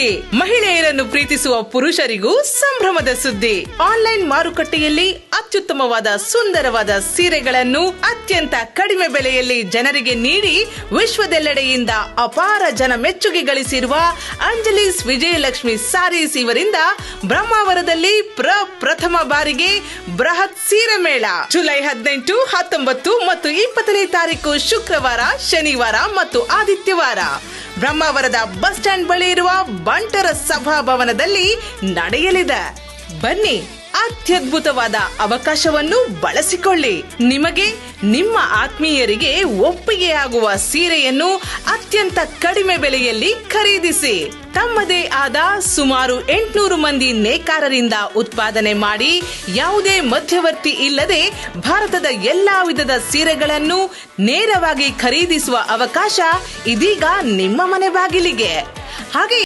ಸುದ್ದಿ, ಮಹಿಳೆಯರನ್ನು ಪ್ರೀತಿಸುವ ಪುರುಷರಿಗೂ ಸಂಭ್ರಮದ ಸುದ್ದಿ. ಆನ್ಲೈನ್ ಮಾರುಕಟ್ಟೆಯಲ್ಲಿ ಅತ್ಯುತ್ತಮವಾದ ಸುಂದರವಾದ ಸೀರೆಗಳನ್ನು ಅತ್ಯಂತ ಕಡಿಮೆ ಬೆಲೆಯಲ್ಲಿ ಜನರಿಗೆ ನೀಡಿ ವಿಶ್ವದೆಲ್ಲೆಡೆಯಿಂದ ಅಪಾರ ಜನ ಮೆಚ್ಚುಗೆ ಗಳಿಸಿರುವ ಅಂಜಲೀಸ್ ವಿಜಯಲಕ್ಷ್ಮಿ ಸಾರೀಸ್ ಇವರಿಂದ ಬ್ರಹ್ಮಾವರದಲ್ಲಿ ಪ್ರಥಮ ಬಾರಿಗೆ ಬೃಹತ್ ಸೀರೆ ಮೇಳ ಜುಲೈ 18, 19 ಮತ್ತು 20ನೇ ತಾರೀಕು ಶುಕ್ರವಾರ, ಶನಿವಾರ ಮತ್ತು ಆದಿತ್ಯವಾರ ಬ್ರಹ್ಮಾವರದ ಬಸ್ ಸ್ಟ್ಯಾಂಡ್ ಬಳಿ ಇರುವ ಬಂಟರ ಸಭಾಭವನದಲ್ಲಿ ನಡೆಯಲಿದೆ. ಬನ್ನಿ, ಅತ್ಯದ್ಭುತವಾದ ಅವಕಾಶವನ್ನು ಬಳಸಿಕೊಳ್ಳಿ. ನಿಮಗೆ ನಿಮ್ಮ ಆತ್ಮೀಯರಿಗೆ ಒಪ್ಪಿಗೆಯಾಗುವ ಸೀರೆಯನ್ನು ಅತ್ಯಂತ ಕಡಿಮೆ ಬೆಲೆಯಲ್ಲಿ ಖರೀದಿಸಿ. ತಮ್ಮದೇ ಆದ ಸುಮಾರು 800 ಮಂದಿ ನೇಕಾರರಿಂದ ಉತ್ಪಾದನೆ ಮಾಡಿ ಯಾವುದೇ ಮಧ್ಯವರ್ತಿ ಇಲ್ಲದೆ ಭಾರತದ ಎಲ್ಲಾ ವಿಧದ ಸೀರೆಗಳನ್ನು ನೇರವಾಗಿ ಖರೀದಿಸುವ ಅವಕಾಶ ಇದೀಗ ನಿಮ್ಮ ಮನೆ ಬಾಗಿಲಿಗೆ. ಹಾಗೆ